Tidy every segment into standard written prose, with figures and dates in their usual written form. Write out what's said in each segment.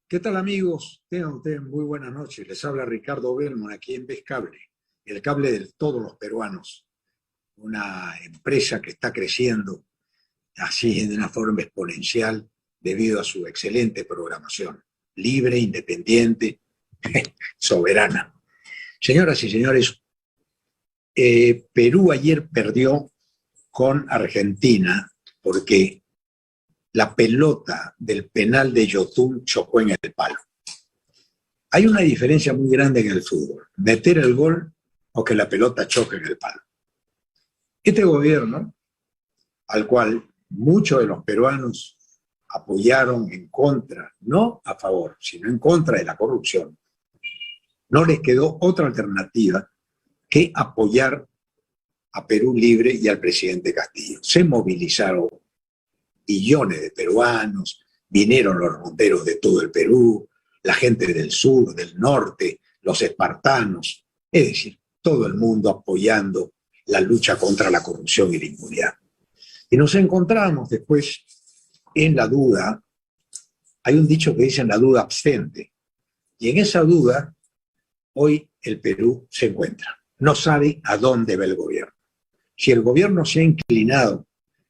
¿Qué tal, amigos? Tengan ustedes muy buenas noches. Les habla Ricardo Belmont aquí en Vez Cable, el cable de todos los peruanos, una empresa que está creciendo así de una forma exponencial debido a su excelente programación, libre, independiente, soberana. Señoras y señores, Perú ayer perdió con Argentina porque la pelota del penal de Yotún chocó en el palo. Hay una diferencia muy grande en el fútbol, meter el gol o que la pelota choque en el palo. Este gobierno, al cual muchos de los peruanos apoyaron en contra, no a favor, sino en contra de la corrupción, no les quedó otra alternativa que apoyar a Perú Libre y al presidente Castillo. Se movilizaron millones de peruanos, vinieron los ronderos de todo el Perú, la gente del sur, del norte, los espartanos, es decir, todo el mundo apoyando la lucha contra la corrupción y la impunidad. Y nos encontramos después en la duda. Hay un dicho que dice: en la duda abstente, y en esa duda hoy el Perú se encuentra, no sabe a dónde va el gobierno. Si el gobierno se ha inclinado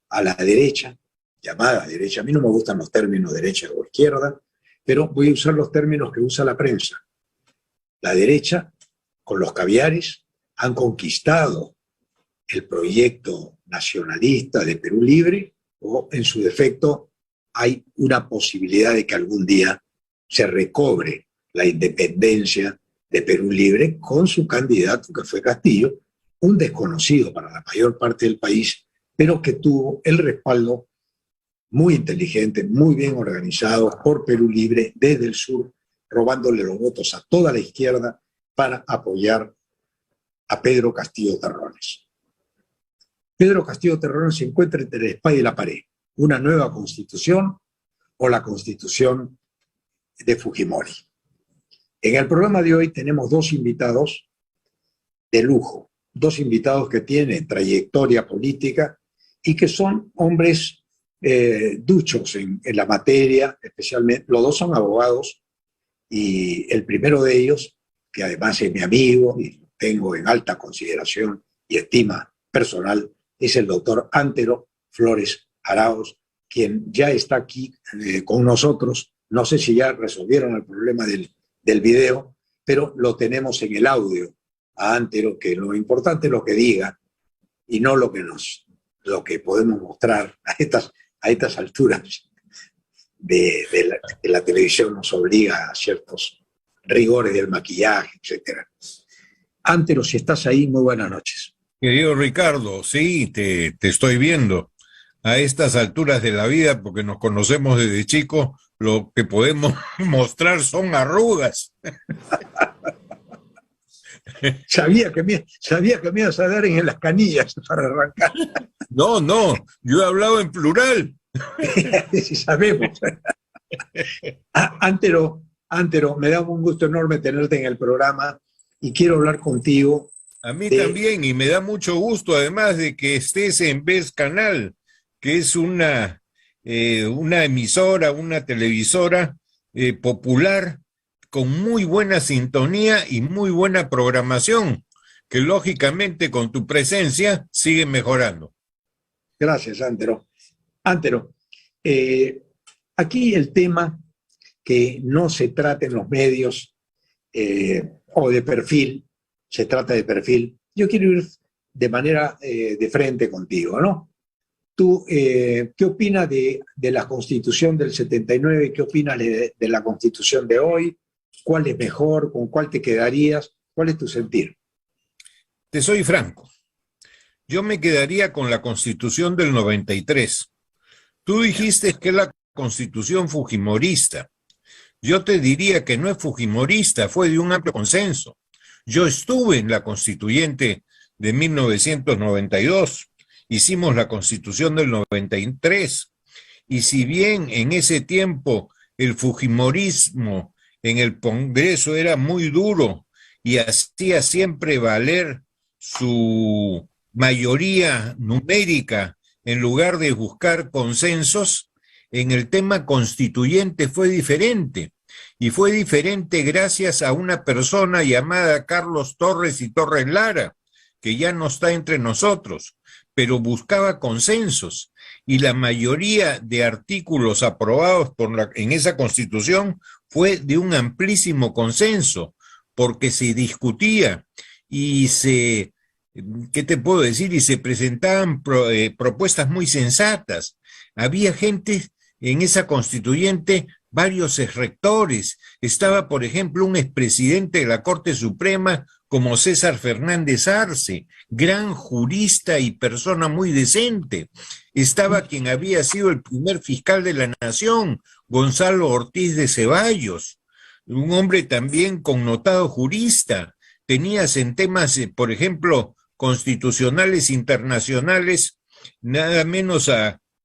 a la derecha, llamada derecha, a mí no me gustan los términos derecha o izquierda, pero voy a usar los términos que usa la prensa. La derecha, con los caviares, han conquistado el proyecto nacionalista de Perú Libre, o en su defecto hay una posibilidad de que algún día se recobre la independencia de Perú Libre con su candidato, que fue Castillo, un desconocido para la mayor parte del país, pero que tuvo el respaldo muy inteligente, muy bien organizado por Perú Libre desde el sur, robándole los votos a toda la izquierda para apoyar a Pedro Castillo Terrones. Pedro Castillo Terrones se encuentra entre la espada y la pared: una nueva constitución o la constitución de Fujimori. En el programa de hoy tenemos dos invitados de lujo, dos invitados que tienen trayectoria política y que son hombres duchos en la materia, especialmente. Los dos son abogados, y el primero de ellos, que además es mi amigo y lo tengo en alta consideración y estima personal, es el doctor Antero Flores Arauz, quien ya está aquí con nosotros. No sé si ya resolvieron el problema del video, pero lo tenemos en el audio a Antero, que lo importante es lo que diga y no lo que podemos mostrar a estas alturas de la televisión. Nos obliga a ciertos rigores del maquillaje, etc. Antero, si estás ahí, muy buenas noches. Querido Ricardo, sí, te estoy viendo. A estas alturas de la vida, porque nos conocemos desde chico, lo que podemos mostrar son arrugas. Sabía que me ibas a dar en las canillas para arrancar. No, yo he hablado en plural. Sí, sabemos. Antero, me da un gusto enorme tenerte en el programa y quiero hablar contigo. A mí también, y me da mucho gusto, además de que estés en Vez Canal, que es una emisora, una televisora popular, con muy buena sintonía y muy buena programación, que lógicamente con tu presencia sigue mejorando. Gracias, Antero. Antero, aquí el tema que no se trata en los medios o de perfil, se trata de perfil. Yo quiero ir de manera de frente contigo, ¿no? Tú, ¿qué opinas de la Constitución del 79? ¿Qué opinas de la Constitución de hoy? ¿Cuál es mejor? ¿Con cuál te quedarías? ¿Cuál es tu sentir? Te soy franco. Yo me quedaría con la Constitución del 93. Tú dijiste que es la Constitución fujimorista. Yo te diría que no es fujimorista, fue de un amplio consenso. Yo estuve en la Constituyente de 1992, hicimos la Constitución del 93, y si bien en ese tiempo el fujimorismo en el Congreso era muy duro y hacía siempre valer su mayoría numérica en lugar de buscar consensos, en el tema constituyente fue diferente. y fue diferente gracias a una persona llamada Carlos Torres y Torres Lara, que ya no está entre nosotros, pero buscaba consensos, y la mayoría de artículos aprobados en esa Constitución fue de un amplísimo consenso, porque se discutía y ¿qué te puedo decir? Y se presentaban propuestas muy sensatas. Había gente en esa constituyente, varios exrectores. Estaba, por ejemplo, un expresidente de la Corte Suprema como César Fernández Arce, gran jurista y persona muy decente. Estaba quien había sido el primer fiscal de la Nación, Gonzalo Ortiz de Ceballos, un hombre también connotado jurista. Tenías en temas, por ejemplo, constitucionales internacionales, nada menos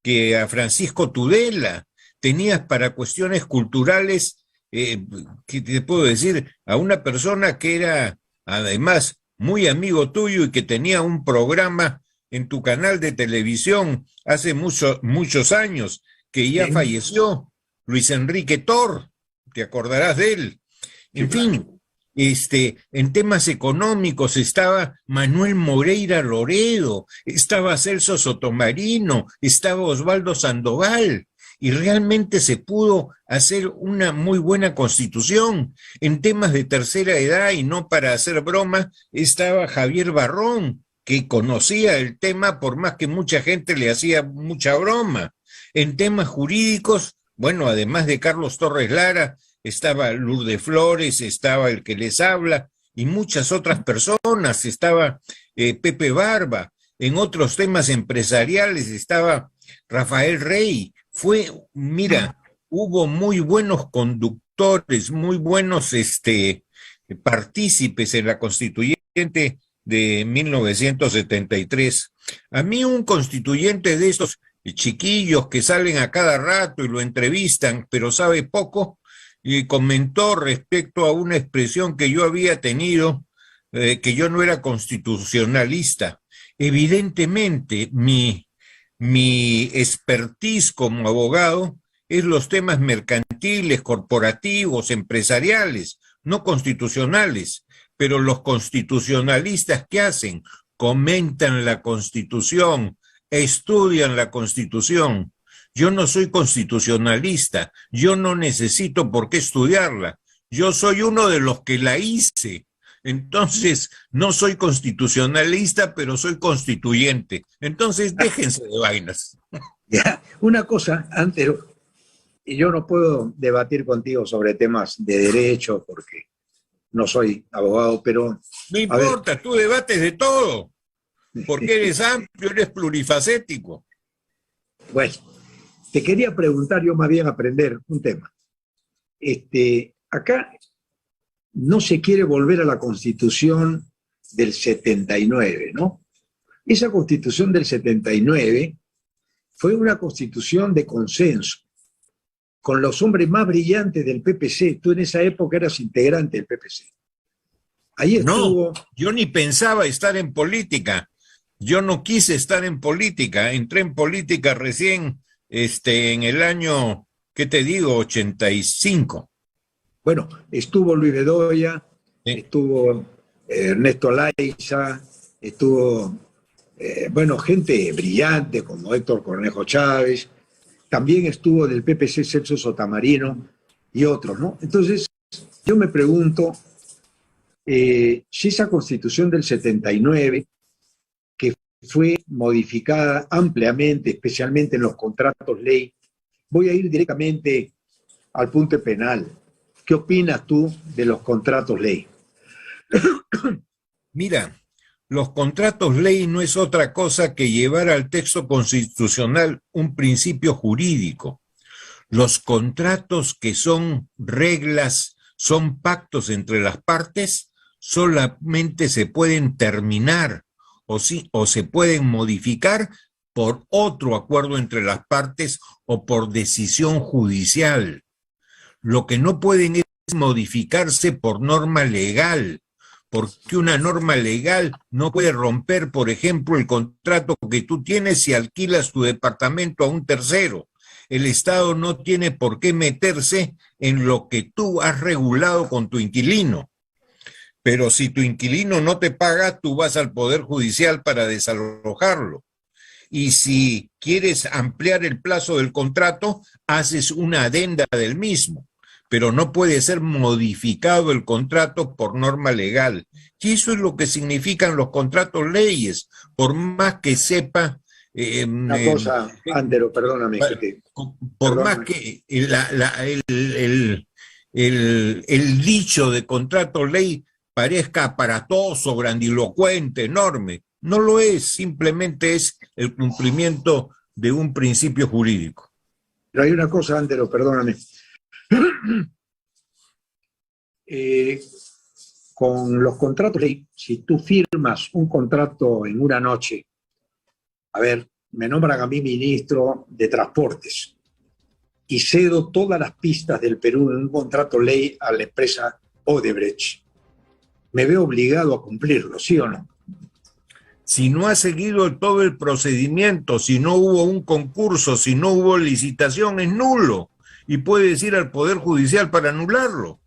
que a Francisco Tudela. Tenías para cuestiones culturales, ¿qué te puedo decir? A una persona que era además muy amigo tuyo y que tenía un programa en tu canal de televisión hace muchos años, que ya falleció, Luis Enrique Tor, te acordarás de él. En fin, en temas económicos estaba Manuel Moreira Loredo, estaba Celso Sotomarino, estaba Osvaldo Sandoval, y realmente se pudo hacer una muy buena constitución. En temas de tercera edad, y no para hacer broma, estaba Javier Barrón, que conocía el tema por más que mucha gente le hacía mucha broma. En temas jurídicos, bueno, además de Carlos Torres Lara, estaba Lourdes Flores, estaba el que les habla, y muchas otras personas, estaba Pepe Barba. En otros temas empresariales estaba Rafael Rey. Mira, hubo muy buenos conductores, muy buenos partícipes en la constituyente de 1973. A mí un constituyente de estos chiquillos que salen a cada rato y lo entrevistan, pero sabe poco, y comentó respecto a una expresión que yo había tenido, que yo no era constitucionalista. Evidentemente, mi expertise como abogado es los temas mercantiles, corporativos, empresariales, no constitucionales. Pero los constitucionalistas, ¿qué hacen? Comentan la Constitución, estudian la Constitución. Yo no soy constitucionalista, yo no necesito por qué estudiarla. Yo soy uno de los que la hice. Entonces, no soy constitucionalista, pero soy constituyente. Entonces, déjense de vainas. Ya, una cosa, antes, yo no puedo debatir contigo sobre temas de derecho porque no soy abogado, pero... No importa, tú debates de todo, porque eres amplio, eres plurifacético. Bueno, te quería preguntar, yo más bien aprender un tema. Acá no se quiere volver a la Constitución del 79, ¿no? Esa Constitución del 79 fue una Constitución de consenso, con los hombres más brillantes del PPC. Tú en esa época eras integrante del PPC. Ahí estuvo... No, yo ni pensaba estar en política. Yo no quise estar en política. Entré en política recién en el año, ¿qué te digo? 85. Bueno, estuvo Luis Bedoya, sí. Estuvo Ernesto Laiza, estuvo, gente brillante como Héctor Cornejo Chávez, también estuvo del PPC Celso Sotomarino y otros, ¿no? Entonces, yo me pregunto si esa Constitución del 79, que fue modificada ampliamente, especialmente en los contratos ley, voy a ir directamente al punto penal. ¿Qué opinas tú de los contratos ley? Mira, los contratos ley no es otra cosa que llevar al texto constitucional un principio jurídico. Los contratos, que son reglas, son pactos entre las partes, solamente se pueden terminar o se pueden modificar por otro acuerdo entre las partes o por decisión judicial. Lo que no pueden es modificarse por norma legal, porque una norma legal no puede romper, por ejemplo, el contrato que tú tienes si alquilas tu departamento a un tercero. el Estado no tiene por qué meterse en lo que tú has regulado con tu inquilino. Pero si tu inquilino no te paga, tú vas al Poder Judicial para desalojarlo. Y si quieres ampliar el plazo del contrato, haces una adenda del mismo, pero no puede ser modificado el contrato por norma legal. Y eso es lo que significan los contratos leyes, por más que sepa... Una cosa, Andero, perdóname. Por más que el dicho de contrato ley parezca aparatoso, grandilocuente, enorme, no lo es, simplemente es el cumplimiento de un principio jurídico. Pero hay una cosa, Andero, perdóname. Con los contratos ley, si tú firmas un contrato en una noche, a ver, me nombran a mí ministro de Transportes y cedo todas las pistas del Perú en un contrato ley a la empresa Odebrecht, me veo obligado a cumplirlo, ¿sí o no? Si no ha seguido todo el procedimiento, si no hubo un concurso, si no hubo licitación, es nulo y puedes ir al Poder Judicial para anularlo.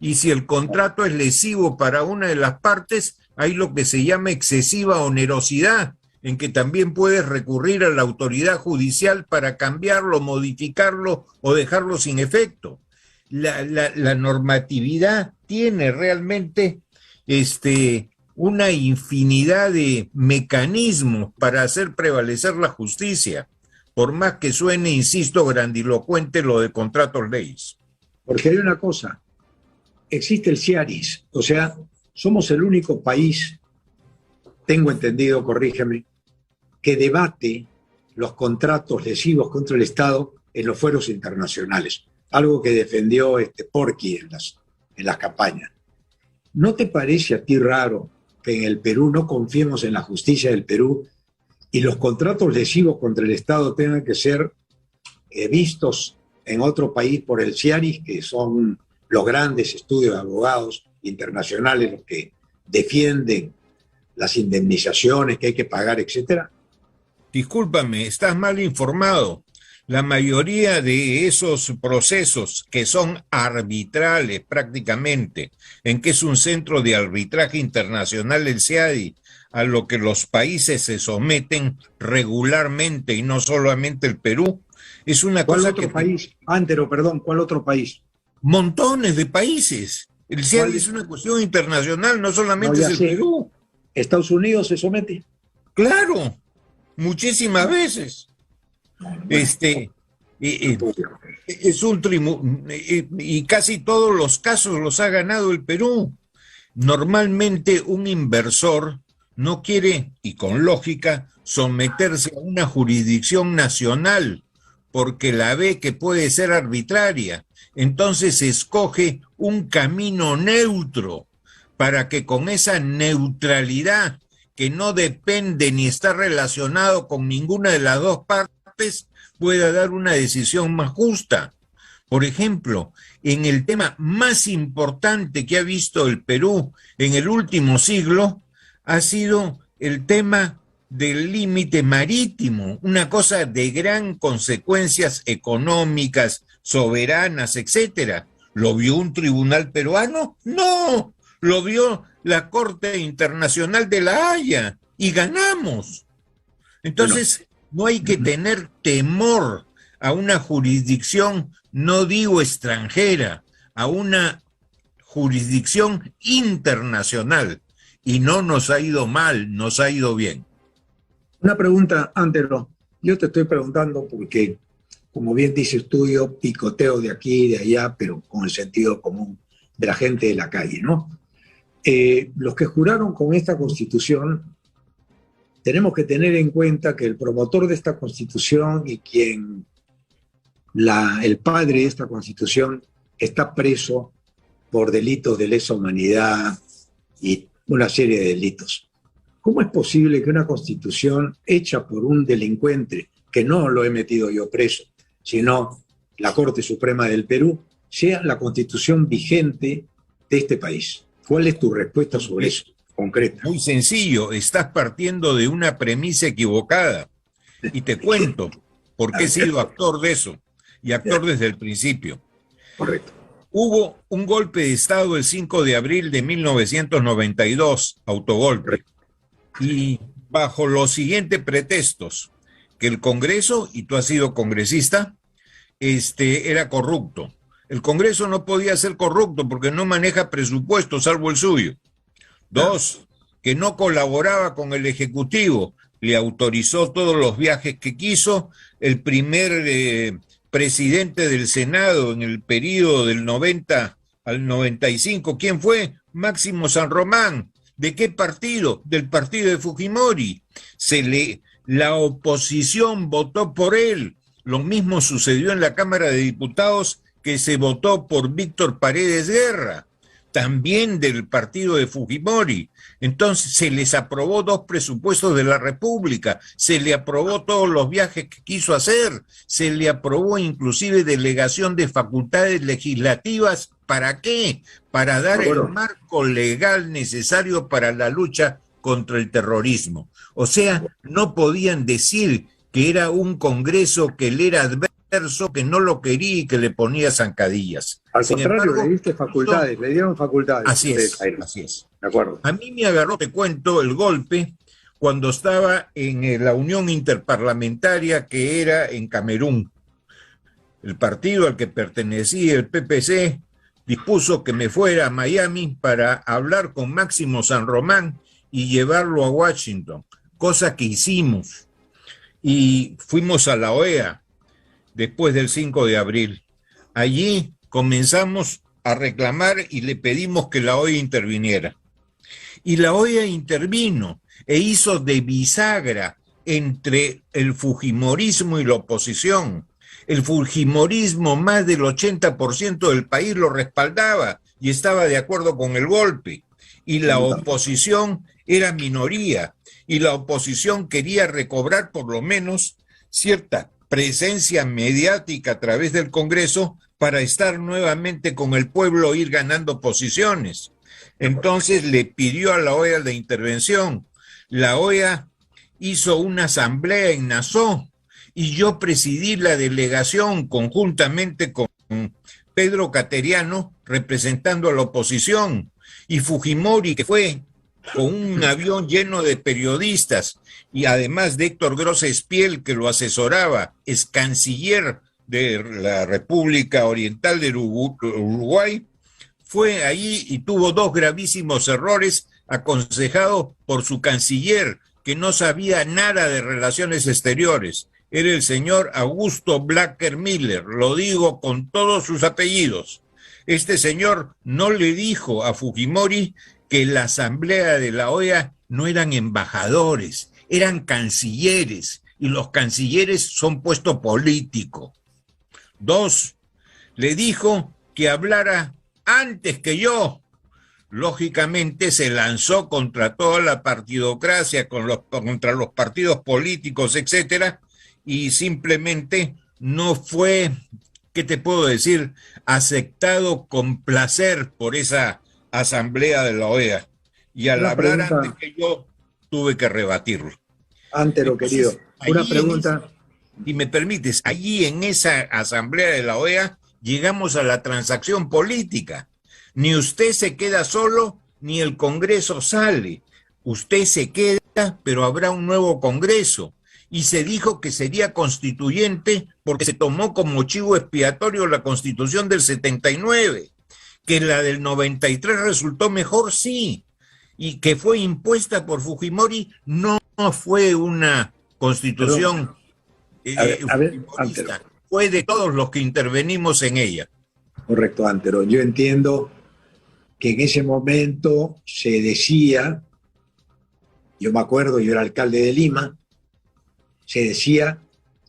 Y si el contrato es lesivo para una de las partes, hay lo que se llama excesiva onerosidad, en que también puedes recurrir a la autoridad judicial para cambiarlo, modificarlo o dejarlo sin efecto. La normatividad tiene realmente una infinidad de mecanismos para hacer prevalecer la justicia, por más que suene, insisto, grandilocuente lo de contratos leyes. Porque hay una cosa, existe el CIARIS, o sea, somos el único país, tengo entendido, corrígeme, que debate los contratos lesivos contra el Estado en los fueros internacionales, algo que defendió Porky en las campañas. ¿No te parece a ti raro que en el Perú no confiemos en la justicia del Perú y los contratos lesivos contra el Estado tengan que ser vistos en otro país por el CIARIS, que son los grandes estudios de abogados internacionales los que defienden las indemnizaciones que hay que pagar, etcétera? Discúlpame, estás mal informado. La mayoría de esos procesos que son arbitrales prácticamente, en que es un centro de arbitraje internacional el CIADI, a lo que los países se someten regularmente y no solamente el Perú, es una cosa ¿Cuál otro país? Andero, perdón, ¿cuál otro país? Montones de países. El CIADI es una cuestión internacional, no solamente es el Perú. ¿Estados Unidos se somete? Claro, muchísimas veces. Es un y casi todos los casos los ha ganado el Perú. Normalmente un inversor no quiere, y con lógica, someterse a una jurisdicción nacional porque la ve que puede ser arbitraria. Entonces escoge un camino neutro para que con esa neutralidad que no depende ni está relacionado con ninguna de las dos partes, pueda dar una decisión más justa. Por ejemplo, en el tema más importante que ha visto el Perú en el último siglo, ha sido el tema del límite marítimo, una cosa de gran consecuencias económicas, soberanas, etcétera. ¿Lo vio un tribunal peruano? No, lo vio la Corte Internacional de La Haya y ganamos. Entonces, no hay que tener temor a una jurisdicción, no digo extranjera, a una jurisdicción internacional. Y no nos ha ido mal, nos ha ido bien. Una pregunta, Andero. Yo te estoy preguntando porque, como bien dices tú, yo picoteo de aquí y de allá, pero con el sentido común de la gente de la calle, ¿no? Los que juraron con esta Constitución, tenemos que tener en cuenta que el promotor de esta Constitución y el padre de esta Constitución está preso por delitos de lesa humanidad y una serie de delitos. ¿Cómo es posible que una Constitución hecha por un delincuente, que no lo he metido yo preso, sino la Corte Suprema del Perú, sea la Constitución vigente de este país? ¿Cuál es tu respuesta sobre eso, concreta? Muy sencillo, estás partiendo de una premisa equivocada. Y te cuento, porque he sido actor de eso, y actor desde el principio. Correcto. Hubo un golpe de Estado el 5 de abril de 1992, autogolpe, y bajo los siguientes pretextos, que el Congreso, y tú has sido congresista, era corrupto. El Congreso no podía ser corrupto porque no maneja presupuesto salvo el suyo. Dos, que no colaboraba con el Ejecutivo, le autorizó todos los viajes que quiso. El primer presidente del Senado en el periodo del 90 al 95, ¿quién fue? Máximo San Román. ¿De qué partido? Del partido de Fujimori. La oposición votó por él. Lo mismo sucedió en la Cámara de Diputados, que se votó por Víctor Paredes Guerra, también del partido de Fujimori. Entonces se les aprobó 2 presupuestos de la República, se le aprobó todos los viajes que quiso hacer, se le aprobó inclusive delegación de facultades legislativas. ¿Para qué? Para dar el marco legal necesario para la lucha contra el terrorismo. O sea, no podían decir que era un Congreso que le era adverso, que no lo quería y que le ponía zancadillas. Al contrario, le diste facultades, le dieron facultades. Así es, así es. De acuerdo. A mí me agarró, te cuento, el golpe cuando estaba en la Unión Interparlamentaria que era en Camerún. El partido al que pertenecía, el PPC, dispuso que me fuera a Miami para hablar con Máximo San Román y llevarlo a Washington, cosa que hicimos. Y fuimos a la OEA después del 5 de abril. Allí comenzamos a reclamar y le pedimos que la OEA interviniera. Y la OEA intervino e hizo de bisagra entre el fujimorismo y la oposición. El fujimorismo, más del 80% del país lo respaldaba y estaba de acuerdo con el golpe. Y la oposición era minoría. Y la oposición quería recobrar por lo menos cierta presencia mediática a través del Congreso para estar nuevamente con el pueblo e ir ganando posiciones. Entonces le pidió a la OEA la intervención. La OEA hizo una asamblea en Nassau y yo presidí la delegación conjuntamente con Pedro Cateriano, representando a la oposición, y Fujimori, que fue con un avión lleno de periodistas, y además de Héctor Gross Espiel, que lo asesoraba, es canciller de la República Oriental de Uruguay, fue ahí y tuvo 2 gravísimos errores, aconsejado por su canciller, que no sabía nada de relaciones exteriores. Era el señor Augusto Blacker Miller, lo digo con todos sus apellidos. Este señor no le dijo a Fujimori que la asamblea de la OEA no eran embajadores, eran cancilleres, y los cancilleres son puesto político. 2, le dijo que hablara antes que yo. Lógicamente se lanzó contra toda la partidocracia, contra los partidos políticos, etcétera, y simplemente no fue, ¿qué te puedo decir?, aceptado con placer por esa asamblea de la OEA. Y al hablar antes que yo, tuve que rebatirlo. Antero, querido, una pregunta. Si me permites, allí en esa asamblea de la OEA llegamos a la transacción política. Ni usted se queda solo, ni el Congreso sale. Usted se queda, pero habrá un nuevo Congreso. Y se dijo que sería constituyente porque se tomó como chivo expiatorio la Constitución del 79. Que la del 93 resultó mejor, sí. Y que fue impuesta por Fujimori, no fue una constitución fujimorista. Fue de todos los que intervenimos en ella. Correcto, Antero. Yo entiendo que en ese momento se decía, yo me acuerdo, yo era alcalde de Lima, se decía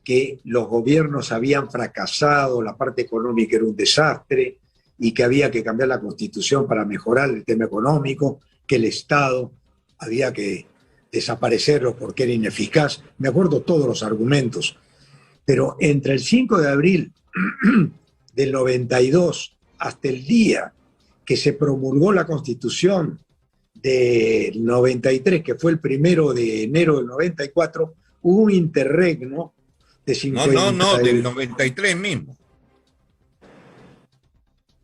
que los gobiernos habían fracasado, la parte económica era un desastre y que había que cambiar la Constitución para mejorar el tema económico, que el Estado había que desaparecerlo porque era ineficaz. Me acuerdo todos los argumentos. Pero entre el 5 de abril del 92 hasta el día que se promulgó la Constitución del 93, que fue el 1 de enero del 94, hubo un interregno de No, del 93 mismo.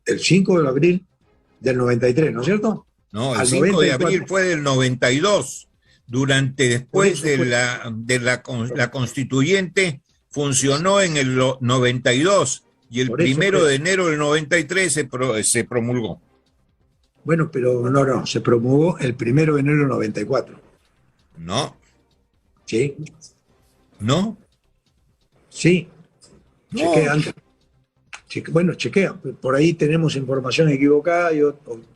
El 5 de abril del 93, ¿no es cierto? No, el 5 de abril fue del 92. Después de la constituyente, funcionó en el 92 y el 1 de enero del 93 se promulgó. Bueno, pero no, se promulgó el 1 de enero del 94. No. ¿Sí? ¿No? Sí. No. Chequea antes. Bueno, chequea. Por ahí tenemos información equivocada.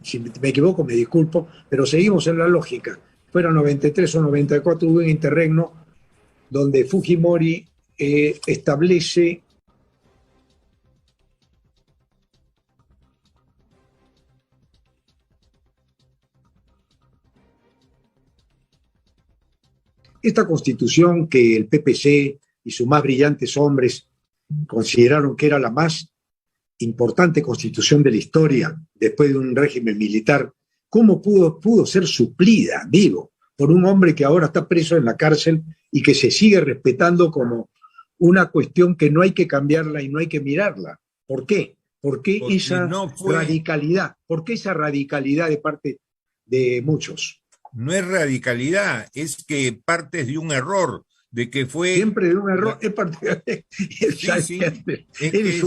Si me equivoco, me disculpo, pero seguimos en la lógica. Fuera 93 o 94 hubo un interregno donde Fujimori establece esta constitución que el PPC y sus más brillantes hombres consideraron que era la más importante constitución de la historia después de un régimen militar. ¿Cómo pudo ser suplida, digo, por un hombre que ahora está preso en la cárcel y que se sigue respetando como una cuestión que no hay que cambiarla y no hay que mirarla? ¿Por qué? Porque esa radicalidad? ¿Por qué esa radicalidad de parte de muchos? No es radicalidad, es que partes de un error, de que fue... Siempre de un error, es parte de... Sí. Eres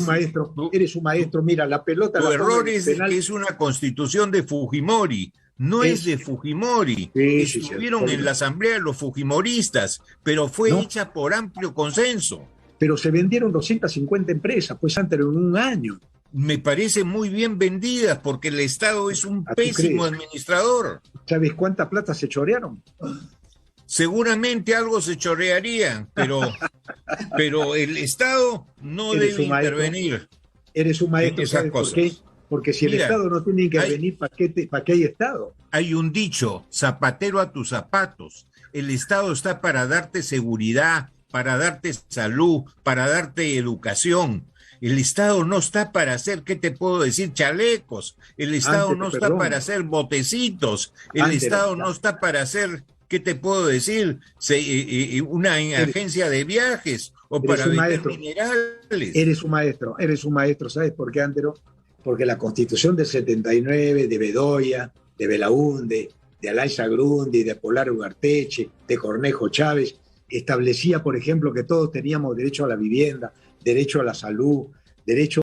un maestro, mira, la pelota... Tu error es que es una constitución de Fujimori, no es de Fujimori. Estuvieron en la asamblea los fujimoristas, pero fue hecha por amplio consenso. Pero se vendieron 250 empresas, pues antes en un año. Me parece muy bien vendidas porque el Estado es un pésimo administrador. ¿Sabes cuánta plata se chorearon? Seguramente algo se chorearía, pero el Estado no debe intervenir. Eres un maestro, ¿sabes por qué? Porque si el Estado no tiene que intervenir, ¿para qué hay Estado? Hay un dicho, zapatero a tus zapatos. El Estado está para darte seguridad, para darte salud, para darte educación. El Estado no está para hacer, ¿qué te puedo decir? Chalecos. El Estado no está para hacer botecitos. El Estado no está para hacer, ¿qué te puedo decir? Una agencia de viajes o para vender minerales. Eres un maestro. ¿Sabes por qué, Antero? Porque la Constitución del 79, de Bedoya, de Belaúnde, de Alayza Grundy, de Polar Ugarteche, de Cornejo Chávez, establecía, por ejemplo, que todos teníamos derecho a la vivienda, derecho a la salud, derecho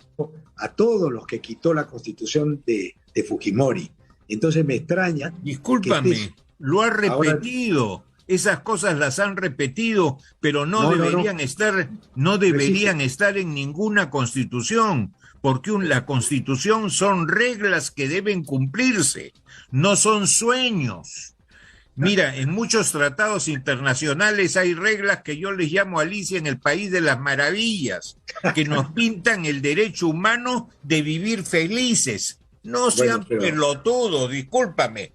a todos los que quitó la Constitución de Fujimori. Entonces me extraña... Discúlpame, lo ha repetido. Ahora, esas cosas las han repetido, pero no deberían estar en ninguna constitución, porque la constitución son reglas que deben cumplirse, no son sueños. Mira, en muchos tratados internacionales hay reglas que yo les llamo Alicia en el País de las Maravillas, que nos pintan el derecho humano de vivir felices. No sean pelotudos, discúlpame.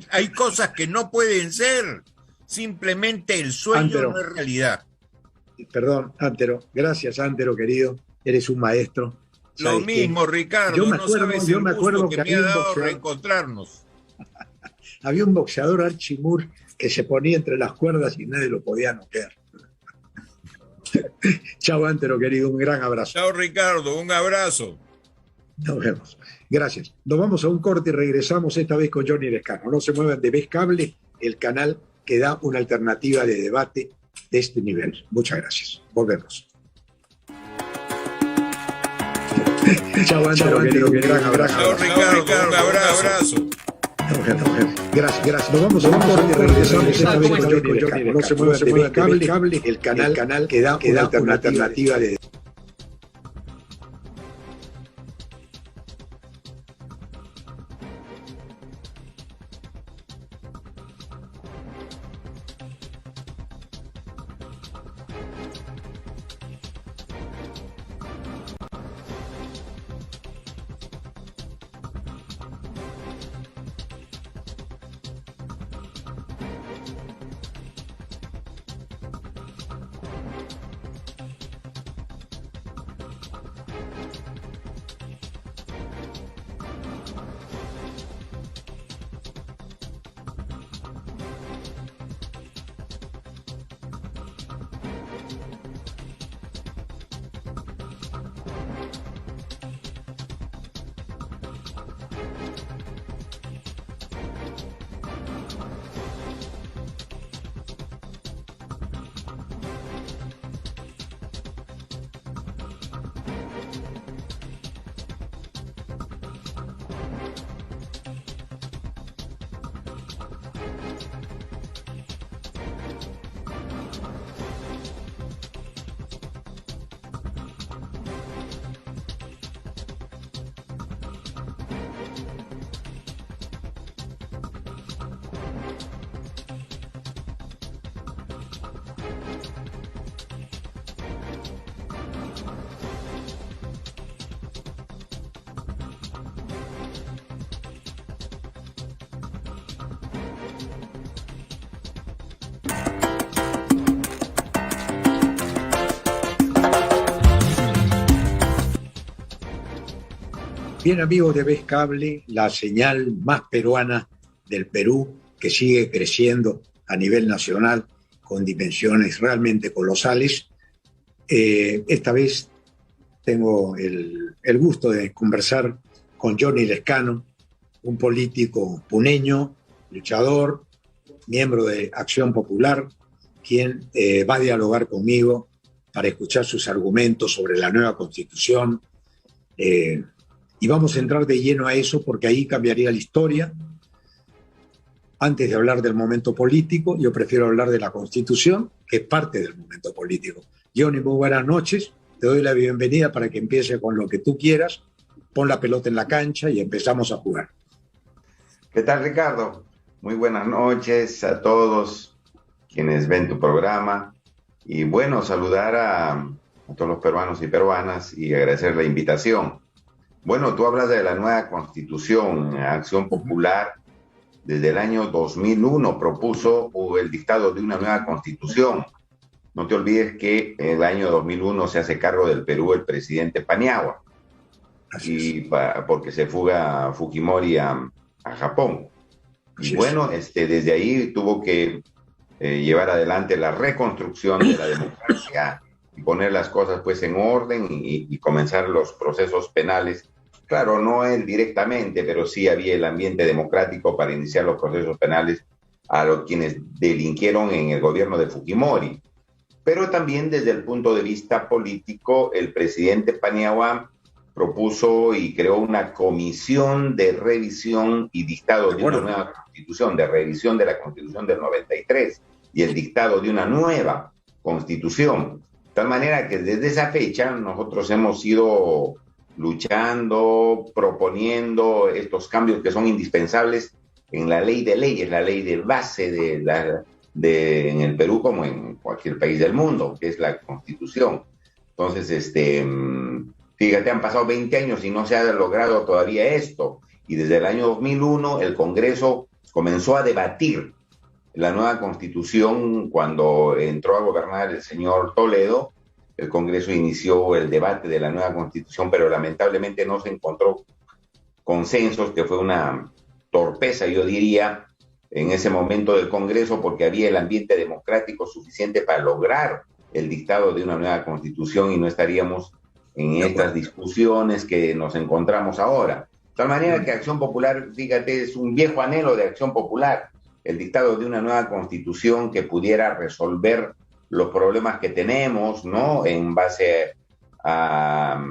Hay cosas que no pueden ser. Simplemente el sueño no es realidad. Perdón, Antero. Gracias, Antero, querido. Eres un maestro. Lo mismo, Ricardo. Yo me acuerdo que me ha dado reencontrarnos. Había un boxeador, Archie Moore, que se ponía entre las cuerdas y nadie lo podía noquear. Chao, Antero, querido, un gran abrazo. Chao, Ricardo, un abrazo. Nos vemos. Gracias. Nos vamos a un corte y regresamos esta vez con Johnny Lescano. No se muevan de Vez Cable, el canal que da una alternativa de debate de este nivel. Muchas gracias. Volvemos. Chao, Antero, querido, un gran abrazo. Chao, Ricardo, un abrazo. Gracias. Nos vamos a un corte y regresamos esta vez con Johnny Lescano. No se muevan de Vez Cable, el canal que da una alternativa de Bien, amigos de Vez Cable, la señal más peruana del Perú, que sigue creciendo a nivel nacional con dimensiones realmente colosales. Esta vez tengo el gusto de conversar con Johnny Lescano, un político puneño, luchador, miembro de Acción Popular, quien va a dialogar conmigo para escuchar sus argumentos sobre la nueva Constitución. Y vamos a entrar de lleno a eso porque ahí cambiaría la historia. Antes de hablar del momento político, yo prefiero hablar de la Constitución, que es parte del momento político. Johnny, muy buenas noches. Te doy la bienvenida para que empiece con lo que tú quieras. Pon la pelota en la cancha y empezamos a jugar. ¿Qué tal, Ricardo? Muy buenas noches a todos quienes ven tu programa. Y bueno, saludar a todos los peruanos y peruanas y agradecer la invitación. Bueno, tú hablas de la nueva Constitución. Acción Popular desde el año 2001 propuso el dictado de una nueva Constitución. No te olvides que en el año 2001 se hace cargo del Perú el presidente Paniagua, porque se fuga Fujimori a Japón. Y bueno, desde ahí tuvo que llevar adelante la reconstrucción de la democracia y poner las cosas pues en orden y comenzar los procesos penales. Claro, no él directamente, pero sí había el ambiente democrático para iniciar los procesos penales a los quienes delinquieron en el gobierno de Fujimori. Pero también desde el punto de vista político, el presidente Paniagua propuso y creó una comisión de revisión y dictado de una nueva constitución, de revisión de la Constitución del 93 y el dictado de una nueva constitución. De tal manera que desde esa fecha nosotros hemos ido luchando, proponiendo estos cambios que son indispensables en la ley de leyes, la ley de base en el Perú como en cualquier país del mundo, que es la Constitución. Entonces, fíjate, han pasado 20 años y no se ha logrado todavía esto. Y desde el año 2001 el Congreso comenzó a debatir la nueva Constitución. Cuando entró a gobernar el señor Toledo, el Congreso inició el debate de la nueva Constitución, pero lamentablemente no se encontró consensos, que fue una torpeza, yo diría, en ese momento del Congreso, porque había el ambiente democrático suficiente para lograr el dictado de una nueva Constitución y no estaríamos en estas discusiones que nos encontramos ahora. De tal manera que Acción Popular, fíjate, es un viejo anhelo de Acción Popular, el dictado de una nueva Constitución que pudiera resolver los problemas que tenemos, ¿no? En base a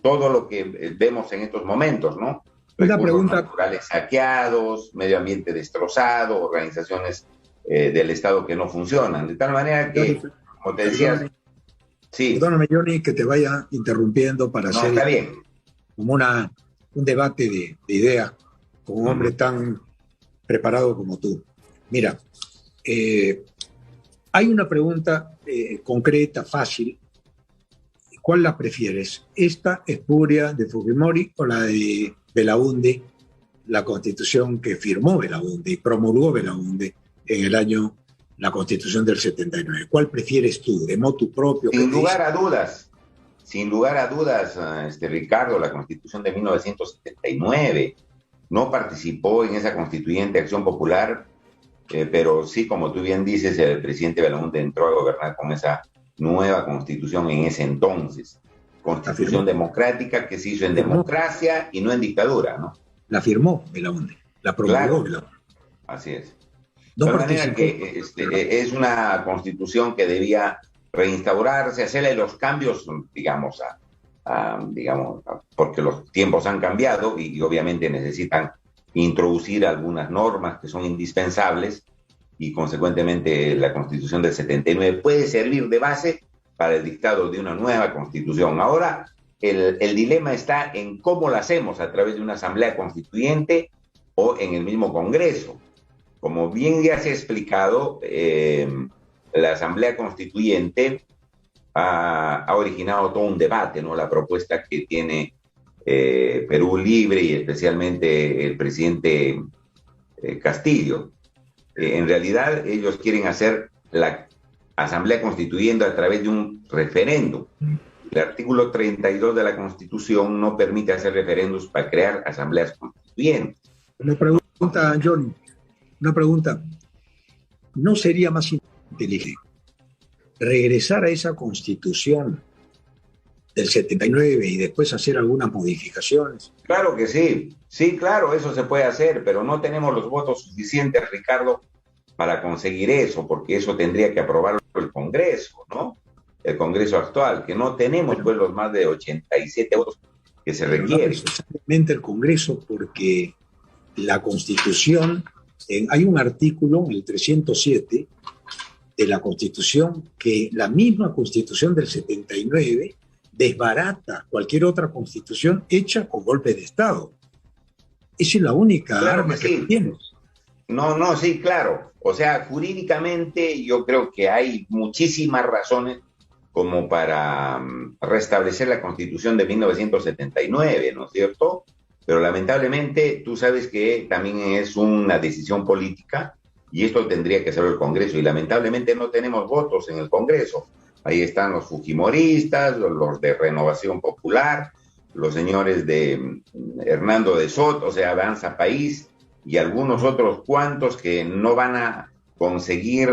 todo lo que vemos en estos momentos, ¿no? Una pregunta. Naturales saqueados, medio ambiente destrozado, organizaciones del Estado que no funcionan. De tal manera que, como te decía... Sí. Perdóname, Johnny, que te vaya interrumpiendo para hacer está bien. Como un debate de ideas con un hombre tan preparado como tú. Mira, hay una pregunta concreta, fácil. ¿Cuál la prefieres? ¿Esta espuria de Fujimori o la de Belaúnde, la constitución que firmó Belaúnde y promulgó Belaúnde en el año, la constitución del 79? ¿Cuál prefieres tú? ¿De motu propio? Sin lugar a dudas, Ricardo, la constitución de 1979. No participó en esa constituyente Acción Popular, pero sí, como tú bien dices, el presidente Belaúnde entró a gobernar con esa nueva constitución en ese entonces. Constitución democrática que se hizo en democracia y no en dictadura, ¿no? La firmó Belaúnde, la promulgó Belaúnde. Así es. De tal manera que es una constitución que debía reinstaurarse, hacerle los cambios, digamos, porque los tiempos han cambiado y obviamente necesitan introducir algunas normas que son indispensables y consecuentemente la Constitución del 79 puede servir de base para el dictado de una nueva Constitución. Ahora, el dilema está en cómo la hacemos, a través de una asamblea constituyente o en el mismo Congreso. Como bien ya se ha explicado, la asamblea constituyente ha originado todo un debate, ¿no? La propuesta que tiene Perú Libre y especialmente el presidente Castillo. En realidad ellos quieren hacer la asamblea constituyente a través de un referéndum. El artículo 32 de la Constitución no permite hacer referéndums para crear asambleas constituyentes. Una pregunta, John, una pregunta. ¿No sería más inteligente regresar a esa Constitución del 79 y después hacer algunas modificaciones? Claro que sí, sí, claro, eso se puede hacer, pero no tenemos los votos suficientes, Ricardo, para conseguir eso, porque eso tendría que aprobarlo el Congreso, ¿no? El Congreso actual, que no tenemos pues los más de 87 votos que se requieren. No necesariamente el Congreso, porque la Constitución, hay un artículo, el 307 de la Constitución, que la misma Constitución del 79 desbarata cualquier otra Constitución hecha con golpe de Estado. Esa es la única arma que tienes. No, sí, claro. O sea, jurídicamente yo creo que hay muchísimas razones como para restablecer la Constitución de 1979, ¿no es cierto? Pero lamentablemente tú sabes que también es una decisión política y esto tendría que hacerlo el Congreso y lamentablemente no tenemos votos en el Congreso. Ahí están los fujimoristas, los de Renovación Popular, los señores de Hernando de Soto, o sea, Avanza País, y algunos otros cuantos que no van a conseguir,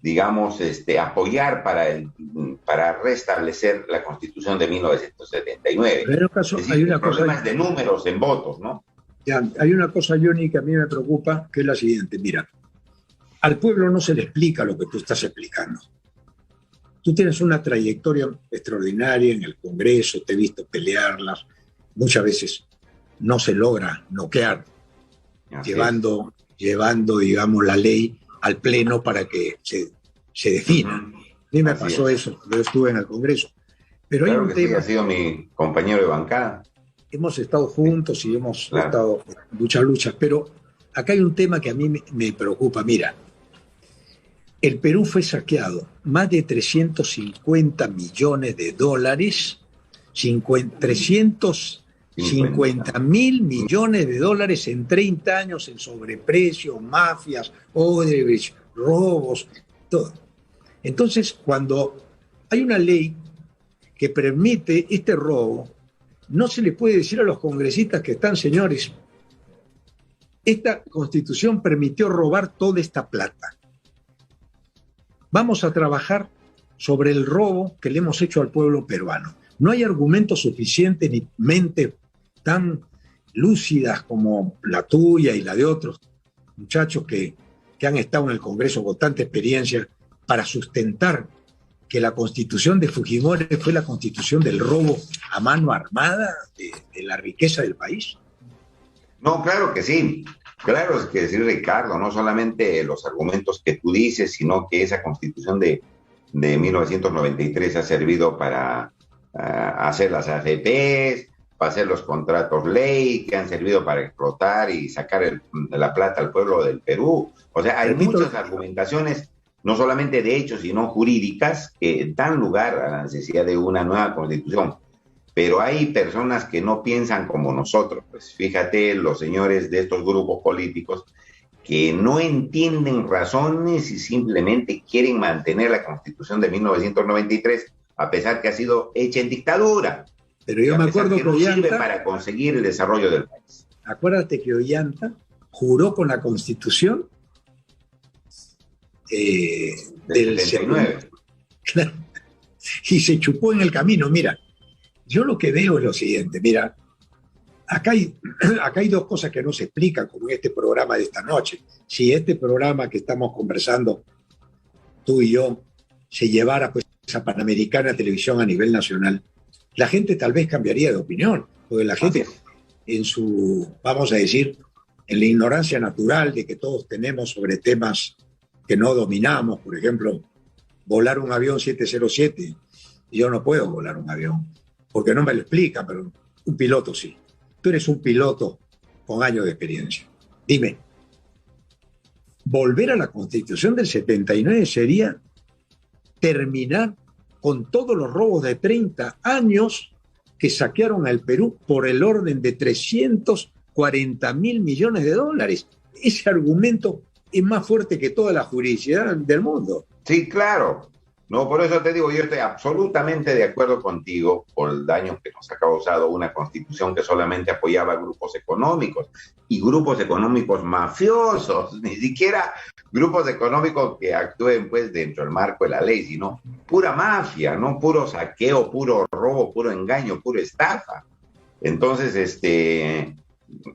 digamos, apoyar para restablecer la Constitución de 1979. Pero en el caso, hay una problemas de números en votos, ¿no? Ya, hay una cosa, Johnny, que a mí me preocupa, que es la siguiente. Mira, al pueblo no se le explica lo que tú estás explicando. Tú tienes una trayectoria extraordinaria en el Congreso, te he visto pelearlas, muchas veces no se logra noquear, llevando, digamos, la ley al Pleno para que se defina. A mí me pasó eso, yo estuve en el Congreso. Pero claro hay un que tema, sí, ha sido mi compañero de bancada. Hemos estado juntos y hemos estado en muchas luchas, pero acá hay un tema que a mí me preocupa. Mira, el Perú fue saqueado más de 350 millones de dólares, 350 mil millones de dólares en 30 años en sobreprecio, mafias, Odebrecht, robos, todo. Entonces, cuando hay una ley que permite este robo, no se le puede decir a los congresistas que están, señores, esta Constitución permitió robar toda esta plata. Vamos a trabajar sobre el robo que le hemos hecho al pueblo peruano. No hay argumentos suficientes ni mentes tan lúcidas como la tuya y la de otros muchachos que han estado en el Congreso con tanta experiencia para sustentar que la Constitución de Fujimori fue la Constitución del robo a mano armada de la riqueza del país. No, claro que sí. Claro, es que decir, Ricardo, no solamente los argumentos que tú dices, sino que esa Constitución de 1993 ha servido para hacer las AFPs, para hacer los contratos ley, que han servido para explotar y sacar la plata al pueblo del Perú. O sea, hay muchas argumentaciones, no solamente de hechos, sino jurídicas, que dan lugar a la necesidad de una nueva Constitución. Pero hay personas que no piensan como nosotros. Pues fíjate, los señores de estos grupos políticos que no entienden razones y simplemente quieren mantener la Constitución de 1993 a pesar que ha sido hecha en dictadura. Pero yo me acuerdo que no Ollanta sirve para conseguir el desarrollo del país. Acuérdate que Ollanta juró con la Constitución del 79. Claro, y se chupó en el camino. Mira, yo lo que veo es lo siguiente, mira, acá hay dos cosas que no se explican como en este programa de esta noche. Si este programa que estamos conversando, tú y yo, se llevara pues a Panamericana Televisión a nivel nacional, la gente tal vez cambiaría de opinión, porque la gente en su, vamos a decir, en la ignorancia natural de que todos tenemos sobre temas que no dominamos, por ejemplo, volar un avión 707, yo no puedo volar un avión, porque no me lo explica, pero un piloto sí. Tú eres un piloto con años de experiencia. Dime, volver a la Constitución del 79 sería terminar con todos los robos de 30 años que saquearon al Perú por el orden de 340 mil millones de dólares. Ese argumento es más fuerte que toda la juridicidad del mundo. Sí, claro. No, por eso te digo, yo estoy absolutamente de acuerdo contigo por el daño que nos ha causado una constitución que solamente apoyaba a grupos económicos y grupos económicos mafiosos, ni siquiera grupos económicos que actúen pues dentro del marco de la ley, sino pura mafia, ¿no? Puro saqueo, puro robo, puro engaño, pura estafa. Entonces,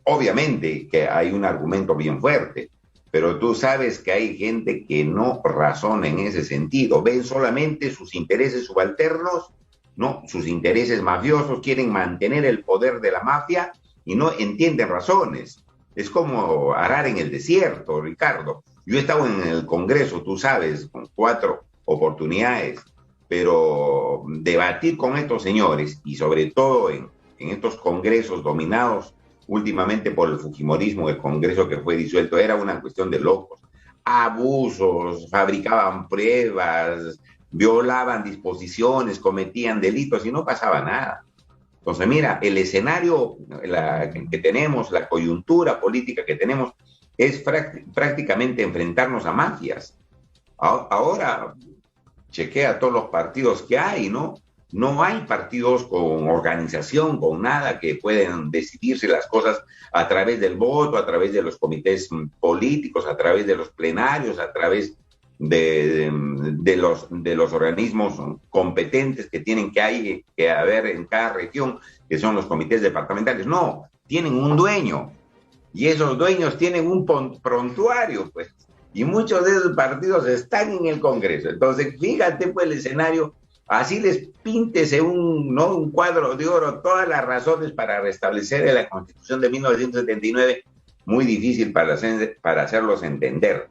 obviamente que hay un argumento bien fuerte, pero tú sabes que hay gente que no razona en ese sentido, ven solamente sus intereses subalternos, ¿no? Sus intereses mafiosos, quieren mantener el poder de la mafia y no entienden razones. Es como arar en el desierto, Ricardo. Yo he estado en el Congreso, tú sabes, con 4 oportunidades, pero debatir con estos señores y sobre todo en estos congresos dominados últimamente por el fujimorismo, el Congreso que fue disuelto, era una cuestión de locos. Abusos, fabricaban pruebas, violaban disposiciones, cometían delitos y no pasaba nada. Entonces, mira, el escenario que tenemos, la coyuntura política que tenemos, es prácticamente enfrentarnos a mafias. Ahora, chequea todos los partidos que hay, ¿no? No hay partidos con organización, con nada, que pueden decidirse las cosas a través del voto, a través de los comités políticos, a través de los plenarios, a través de los organismos competentes que tienen que haber en cada región, que son los comités departamentales. No, tienen un dueño y esos dueños tienen un prontuario, pues, y muchos de esos partidos están en el Congreso. Entonces, fíjate, pues, el escenario. Así les píntese un cuadro de oro, todas las razones para restablecer la Constitución de 1979, muy difícil para hacerlos entender.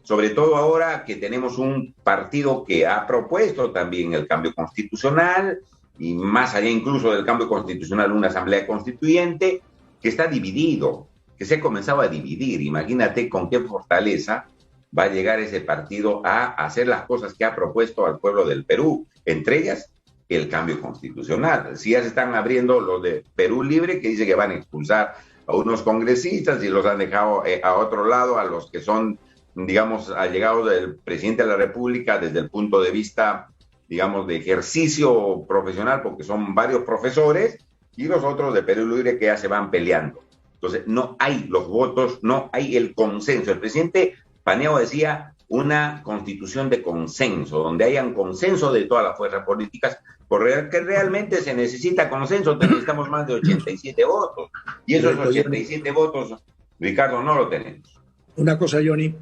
Sobre todo ahora que tenemos un partido que ha propuesto también el cambio constitucional, y más allá incluso del cambio constitucional, una asamblea constituyente, que está dividido, que se ha comenzado a dividir. Imagínate con qué fortaleza va a llegar ese partido a hacer las cosas que ha propuesto al pueblo del Perú, entre ellas el cambio constitucional. Si ya se están abriendo los de Perú Libre, que dice que van a expulsar a unos congresistas y los han dejado a otro lado, a los que son, digamos, allegados del presidente de la República desde el punto de vista, digamos, de ejercicio profesional, porque son varios profesores, y los otros de Perú Libre que ya se van peleando. Entonces, no hay los votos, no hay el consenso. El presidente Paniagua decía una constitución de consenso, donde hayan consenso de todas las fuerzas políticas, porque realmente se necesita consenso, necesitamos más de 87 votos, y esos 87 votos, Ricardo, no lo tenemos. Una cosa, Johnny,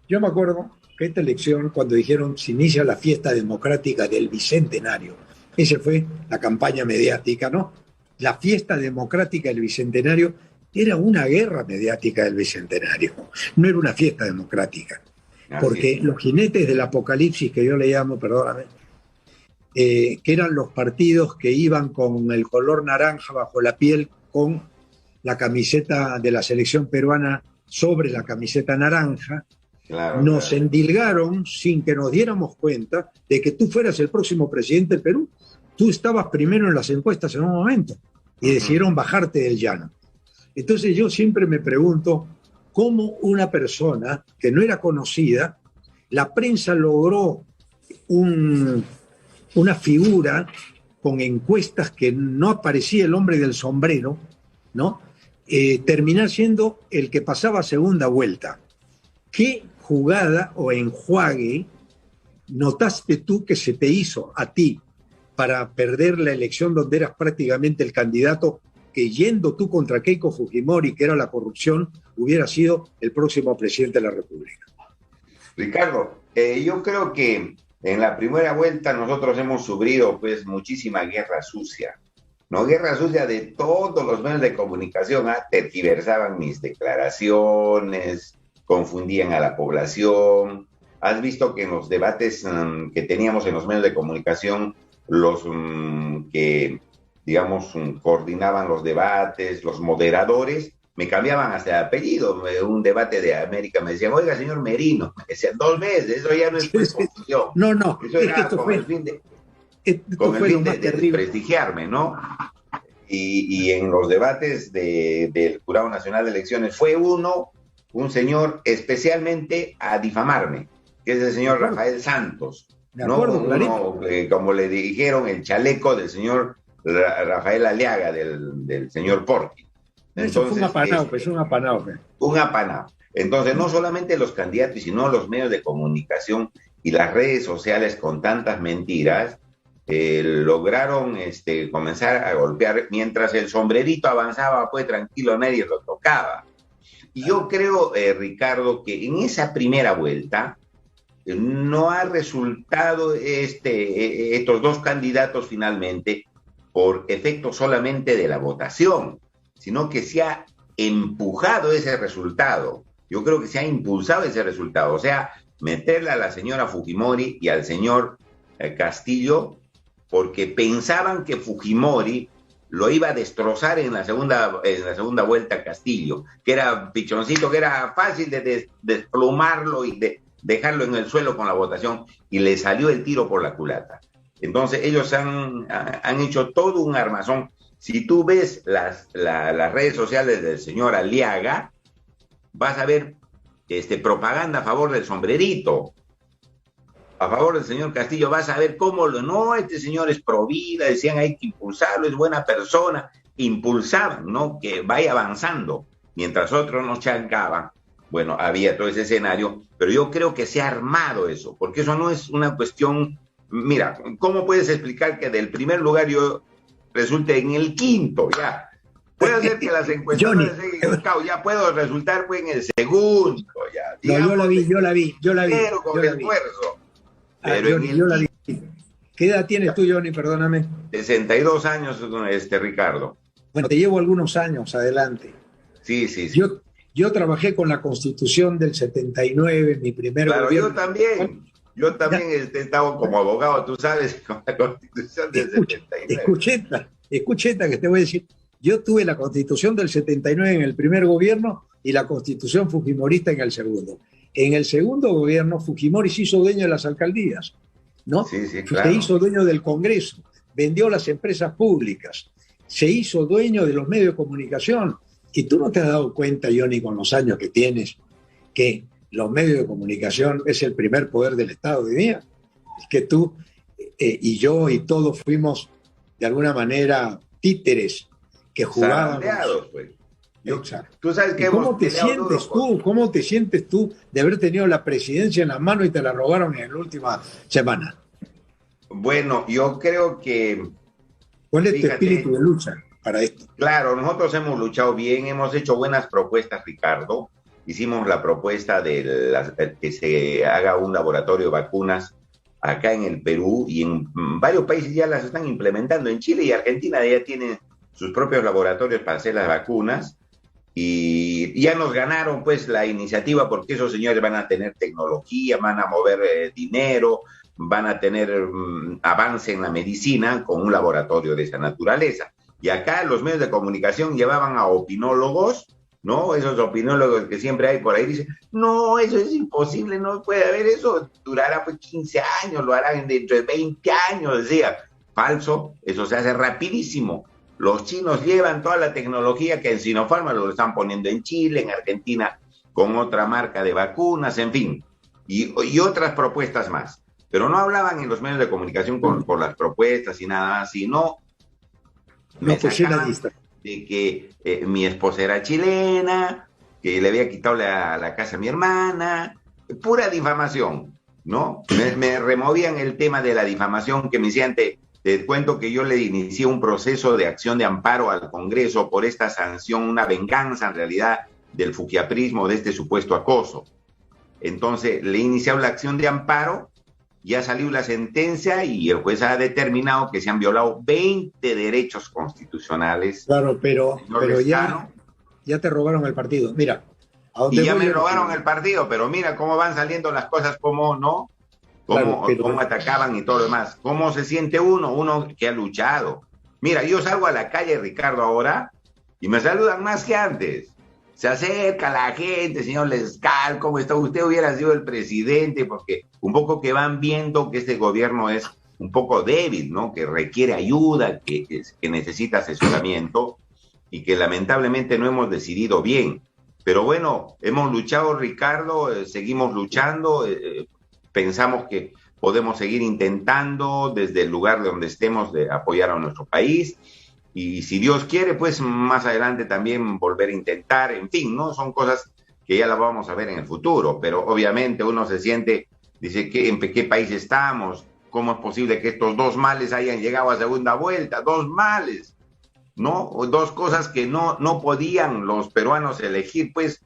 yo me acuerdo que esta elección, cuando dijeron se inicia la fiesta democrática del Bicentenario, esa fue la campaña mediática, ¿no? La fiesta democrática del Bicentenario era una guerra mediática del Bicentenario, no era una fiesta democrática. Porque los jinetes del apocalipsis, que yo le llamo, perdóname, que eran los partidos que iban con el color naranja bajo la piel, con la camiseta de la selección peruana sobre la camiseta naranja, nos endilgaron sin que nos diéramos cuenta de que tú fueras el próximo presidente del Perú. Tú estabas primero en las encuestas en un momento y decidieron bajarte del llano. Entonces yo siempre me pregunto cómo una persona que no era conocida, la prensa logró una figura con encuestas que no aparecía el hombre del sombrero, ¿no? Terminar siendo el que pasaba a segunda vuelta. ¿Qué jugada o enjuague notaste tú que se te hizo a ti para perder la elección donde eras prácticamente el candidato, que yendo tú contra Keiko Fujimori, que era la corrupción, hubiera sido el próximo presidente de la República? Ricardo, yo creo que en la primera vuelta nosotros hemos sufrido pues muchísima guerra sucia, ¿no? Guerra sucia de todos los medios de comunicación, tergiversaban mis declaraciones, confundían a la población. Has visto que en los debates que teníamos en los medios de comunicación, los que digamos, coordinaban los debates, los moderadores, me cambiaban hasta el apellido. Un debate de América me decían, oiga, señor Merino, me decían 2 veces, eso ya no es discusión. No, eso era con el fin de desprestigiarme, ¿no? Y en los debates del Jurado Nacional de Elecciones fue un señor especialmente a difamarme, que es el señor Rafael Santos, Me ¿no? acuerdo, clarito. Como le dijeron, el chaleco del señor Rafael Aliaga, del señor Porqui. Eso fue un Entonces, apanado, pues, un apanado. Pues. un apanado. Entonces, no solamente los candidatos, sino los medios de comunicación y las redes sociales con tantas mentiras, lograron comenzar a golpear mientras el sombrerito avanzaba, pues tranquilo, nadie lo tocaba. Y yo creo, Ricardo, que en esa primera vuelta no ha resultado estos dos candidatos finalmente por efecto solamente de la votación, sino que se ha empujado ese resultado. Yo creo que se ha impulsado ese resultado. O sea, meterle a la señora Fujimori y al señor Castillo, porque pensaban que Fujimori lo iba a destrozar en la segunda vuelta Castillo, que era pichoncito, que era fácil de desplumarlo y de dejarlo en el suelo con la votación, y le salió el tiro por la culata. Entonces ellos han hecho todo un armazón. Si tú ves las redes sociales del señor Aliaga, vas a ver propaganda a favor del sombrerito, a favor del señor Castillo. Vas a ver cómo este señor es pro vida, decían hay que impulsarlo, es buena persona, impulsaban, ¿no? Que vaya avanzando, mientras otros nos chancaban. Bueno, había todo ese escenario, pero yo creo que se ha armado eso, porque eso no es una cuestión. Mira, ¿cómo puedes explicar que del primer lugar yo resulte en el quinto? Ya puedo hacer que las encuestas ya puedo resultar pues en el segundo, ya. No, yo la vi. Pero con esfuerzo. Pero Johnny, yo la vi. ¿Qué edad tienes tú, Johnny? Perdóname. 62 años, Ricardo. Bueno, te llevo algunos años adelante. Sí. Yo trabajé con la Constitución del 79, mi primer gobierno. Yo también he estado como abogado, tú sabes, con la Constitución del 79. Escucheta que te voy a decir. Yo tuve la Constitución del 79 en el primer gobierno y la Constitución fujimorista en el segundo. En el segundo gobierno, Fujimori se hizo dueño de las alcaldías, ¿no? Sí, claro. Se hizo dueño del Congreso, vendió las empresas públicas, se hizo dueño de los medios de comunicación. Y tú no te has dado cuenta, Johnny, con los años que tienes, que los medios de comunicación es el primer poder del Estado hoy día. Es que tú y yo y todos fuimos, de alguna manera, títeres que jugábamos. Pues. ¿Tú sabes que ¿Cómo te sientes tú de haber tenido la presidencia en la mano y te la robaron en la última semana? Bueno, yo creo que... ¿Cuál es tu espíritu de lucha para esto? Claro, nosotros hemos luchado bien, hemos hecho buenas propuestas, Ricardo. Hicimos la propuesta de que se haga un laboratorio de vacunas acá en el Perú, y en varios países ya las están implementando. En Chile y Argentina ya tienen sus propios laboratorios para hacer las vacunas, y ya nos ganaron pues la iniciativa, porque esos señores van a tener tecnología, van a mover dinero, van a tener avance en la medicina con un laboratorio de esa naturaleza. Y acá los medios de comunicación llevaban a opinólogos, ¿no? Esos opinólogos que siempre hay por ahí, dicen, no, eso es imposible, no puede haber eso, durará pues 15 años, lo harán dentro de 20 años, decía. Falso, eso se hace rapidísimo. Los chinos llevan toda la tecnología que en Sinopharm lo están poniendo en Chile, en Argentina, con otra marca de vacunas, en fin, y otras propuestas más. Pero no hablaban en los medios de comunicación por las propuestas y nada más, sino me sacaban de que mi esposa era chilena, que le había quitado la casa a mi hermana, pura difamación, ¿no? Me removían el tema de la difamación, que me decían, te cuento que yo le inicié un proceso de acción de amparo al Congreso por esta sanción, una venganza en realidad del fujiaprismo, de este supuesto acoso. Entonces le he iniciado la acción de amparo, ya salió la sentencia y el juez ha determinado que se han violado 20 derechos constitucionales. Claro, pero ya te robaron el partido. Mira, y ya me robaron el partido, pero mira cómo van saliendo las cosas, como no, cómo atacaban y todo lo demás. ¿Cómo se siente uno que ha luchado? Mira, yo salgo a la calle, Ricardo, ahora, y me saludan más que antes. Se acerca la gente, señor Lescal, ¿cómo está? Usted hubiera sido el presidente, porque un poco que van viendo que este gobierno es un poco débil, ¿no? Que requiere ayuda, que necesita asesoramiento, y que lamentablemente no hemos decidido bien. Pero bueno, hemos luchado, Ricardo, seguimos luchando, pensamos que podemos seguir intentando desde el lugar de donde estemos de apoyar a nuestro país. Y si Dios quiere, pues más adelante también volver a intentar, en fin, ¿no? Son cosas que ya las vamos a ver en el futuro, pero obviamente uno se siente, dice, ¿en qué país estamos? ¿Cómo es posible que estos dos males hayan llegado a segunda vuelta? Dos males, ¿no? Dos cosas que no podían los peruanos elegir, pues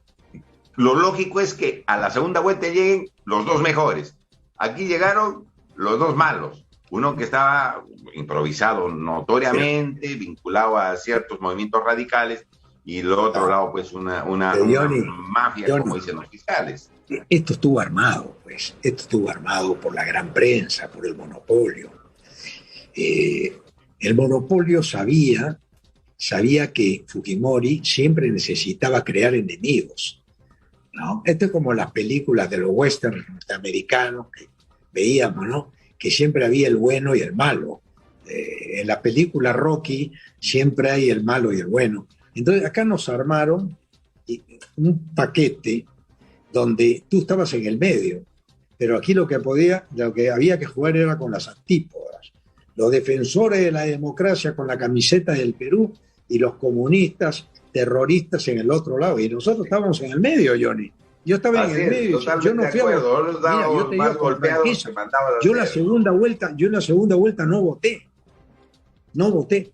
lo lógico es que a la segunda vuelta lleguen los dos mejores. Aquí llegaron los dos malos. Uno que estaba improvisado notoriamente, vinculado a ciertos movimientos radicales, y el otro lado, pues, una mafia, Johnny, como dicen los fiscales. Esto estuvo armado, pues. Esto estuvo armado por la gran prensa, por el monopolio. El monopolio sabía que Fujimori siempre necesitaba crear enemigos, ¿no? Esto es como las películas de los westerns norteamericanos que veíamos, ¿no? Que siempre había el bueno y el malo. En la película Rocky siempre hay el malo y el bueno. Entonces acá nos armaron un paquete donde tú estabas en el medio, pero aquí lo que había que jugar era con las antípodas. Los defensores de la democracia con la camiseta del Perú y los comunistas terroristas en el otro lado. Y nosotros estábamos en el medio, Johnny. Yo estaba en el medio. Yo no fui yo la segunda vuelta no voté. No voté.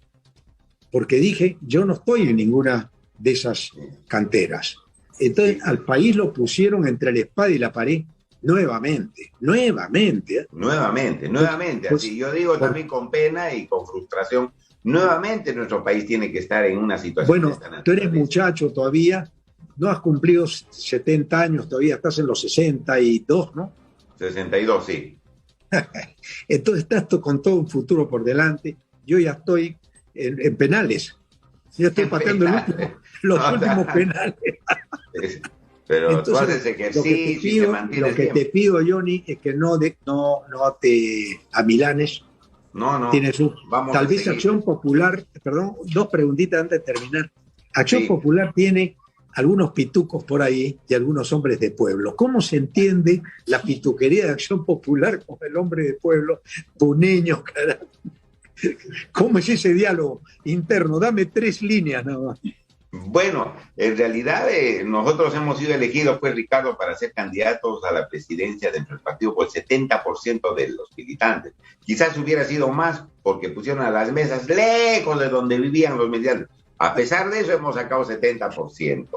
Porque dije, yo no estoy en ninguna de esas canteras. Entonces al país lo pusieron entre la espada y la pared nuevamente. Así yo digo también con pena y con frustración, nuevamente nuestro país tiene que estar en una situación. Bueno, tú eres muchacho todavía, no has cumplido 70 años todavía, estás en los 62, ¿no? 62, sí. Entonces estás con todo un futuro por delante. Yo ya estoy en penales. Yo estoy pateando los últimos penales. Pero entonces, tú haces ejercicio, lo que te pido, Johnny, es que no te amilanes. No. Tal vez Acción Popular, perdón, dos preguntitas antes de terminar. Acción Popular tiene algunos pitucos por ahí y algunos hombres de pueblo. ¿Cómo se entiende la pituquería de Acción Popular con el hombre de pueblo, puneño, carajo? ¿Cómo es ese diálogo interno? Dame 3 líneas nada más. Bueno, en realidad nosotros hemos sido elegidos, pues, Ricardo, para ser candidatos a la presidencia dentro del partido por el 70% de los militantes. Quizás hubiera sido más porque pusieron a las mesas lejos de donde vivían los militantes. A pesar de eso hemos sacado 70%.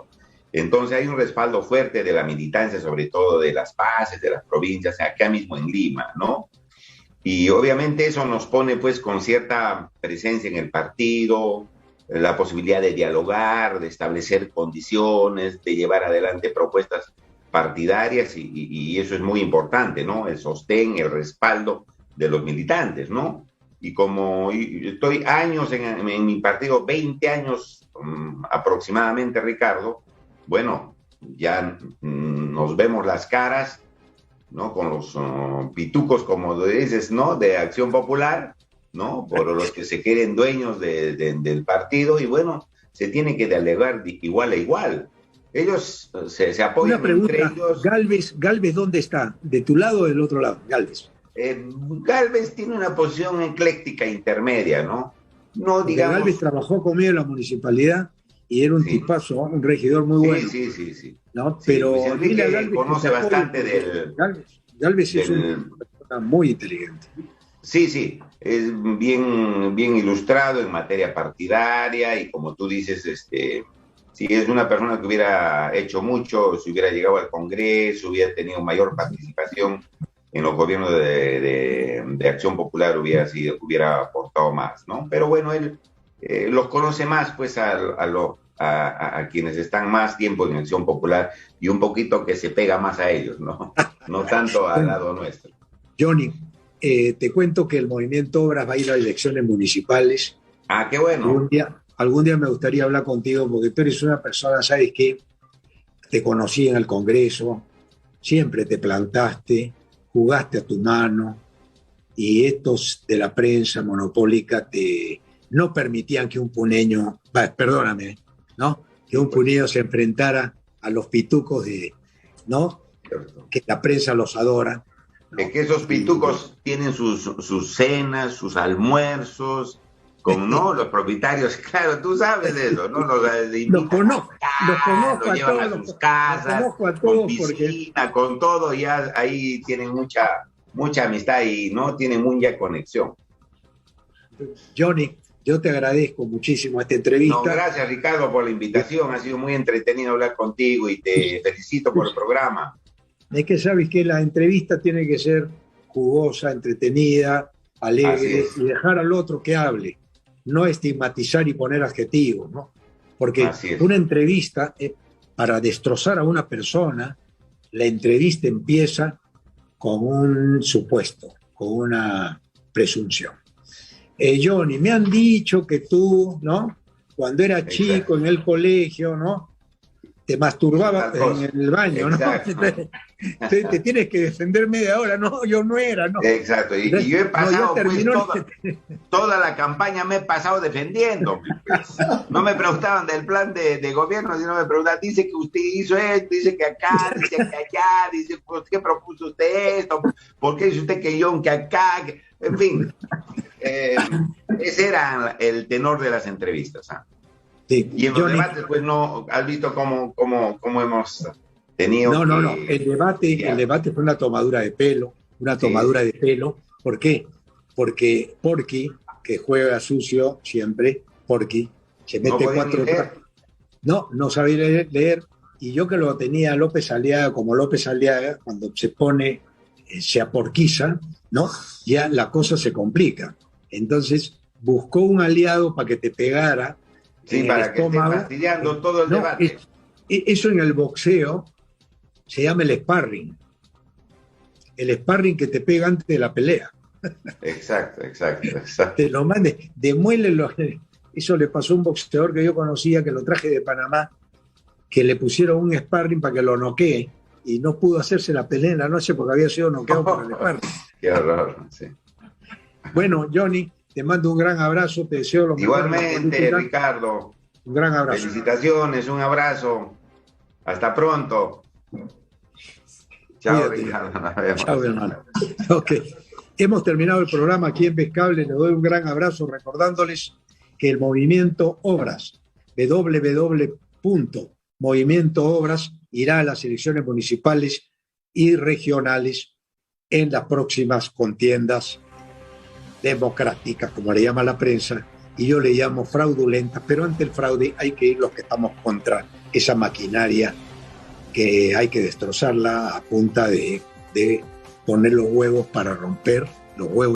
Entonces hay un respaldo fuerte de la militancia, sobre todo de las bases, de las provincias, acá mismo en Lima, ¿no? Y obviamente eso nos pone, pues, con cierta presencia en el partido, la posibilidad de dialogar, de establecer condiciones, de llevar adelante propuestas partidarias y eso es muy importante, ¿no? El sostén, el respaldo de los militantes, ¿no? Y como estoy años en mi partido, 20 años aproximadamente, Ricardo, bueno, ya nos vemos las caras, ¿no? Con los pitucos, como dices, ¿no? De Acción Popular, ¿no? Por los que se quieren dueños del partido, y bueno, se tiene que dialogar igual a igual. Ellos se apoyan. Una pregunta, entre ellos. Galvez, ¿dónde está? ¿De tu lado o del otro lado? Galvez. Galvez tiene una posición ecléctica intermedia, ¿no? No, digamos. Galvez trabajó conmigo en la municipalidad y era un tipazo, un regidor muy bueno. Sí. ¿No? Sí, pero Luis Enrique Galvez conoce bastante del... Galvez es una persona muy inteligente. Sí, es bien ilustrado en materia partidaria y como tú dices, sí, es una persona que hubiera hecho mucho, si hubiera llegado al Congreso, hubiera tenido mayor participación en los gobiernos de Acción Popular, hubiera aportado más, ¿no? Pero bueno, él los conoce más, pues, a quienes están más tiempo en Acción Popular y un poquito que se pega más a ellos, ¿no? No tanto al lado nuestro. Johnny, te cuento que el Movimiento Obras va a ir a elecciones municipales. Ah, qué bueno. Algún día me gustaría hablar contigo porque tú eres una persona, ¿sabes qué? Te conocí en el Congreso, siempre te plantaste, jugaste a tu mano y estos de la prensa monopólica no permitían que un puneño, perdóname, ¿no? Que un puneño se enfrentara a los pitucos ¿no? Que la prensa los adora. ¿no? Es que esos pitucos tienen sus cenas, sus almuerzos, con ¿no? Los propietarios, claro, tú sabes de eso, ¿no? Los Conozco los a llevan todos, a sus casas, los conozco a con todos porque piscina, con todo, ya ahí tienen mucha amistad y no tienen mucha conexión. Johnny, yo te agradezco muchísimo esta entrevista. No, gracias Ricardo por la invitación, ha sido muy entretenido hablar contigo y te felicito por el programa. Es que sabes que la entrevista tiene que ser jugosa, entretenida, alegre y dejar al otro que hable, no estigmatizar y poner adjetivos, ¿no? Porque una entrevista, para destrozar a una persona, la entrevista empieza con un supuesto, con una presunción. Johnny, me han dicho que tú, ¿no? Cuando eras chico en el colegio, ¿no? Te masturbabas en el baño, ¿no? Entonces, te tienes que defender media hora. No, yo no era, ¿no? Exacto, y yo he pasado toda la campaña me he pasado defendiendo. Pues. No me preguntaban del plan de gobierno, sino me preguntaban, dice que usted hizo esto, dice que acá, dice que allá, dice, ¿por qué propuso usted esto? ¿Por qué dice usted que yo, que acá? En fin, ese era el tenor de las entrevistas, ¿eh? Sí, y en los debates, pues no, has visto cómo hemos tenido. No. El debate fue una tomadura de pelo, ¿Por qué? Porque Porky, que juega sucio siempre, Porky, se mete no sabía leer, y yo que lo tenía López Aliaga, como López Aliaga, cuando se pone, se aporquiza, ¿no? Ya la cosa se complica. Entonces buscó un aliado para que te pegara. Sí, para que esté fastidiando todo el debate. Eso en el boxeo se llama el sparring. El sparring que te pega antes de la pelea. Exacto. Te lo mande, demuélelo. Eso le pasó a un boxeador que yo conocía, que lo traje de Panamá, que le pusieron un sparring para que lo noquee y no pudo hacerse la pelea en la noche porque había sido noqueado por el sparring. Qué horror, sí. Bueno, Johnny, te mando un gran abrazo, te deseo lo mejor. Igualmente, Ricardo. Un gran abrazo. Felicitaciones, un abrazo. Hasta pronto. Chao, Cuídate. Ricardo. Chao, hermano. Ok. Hemos terminado el programa aquí en Pescable. Les doy un gran abrazo recordándoles que el movimiento Obras, www.movimientoobras, irá a las elecciones municipales y regionales en las próximas contiendas democráticas, como le llama la prensa, y yo le llamo fraudulentas, pero ante el fraude hay que ir los que estamos contra esa maquinaria que hay que destrozarla a punta de poner los huevos para romper los huevos.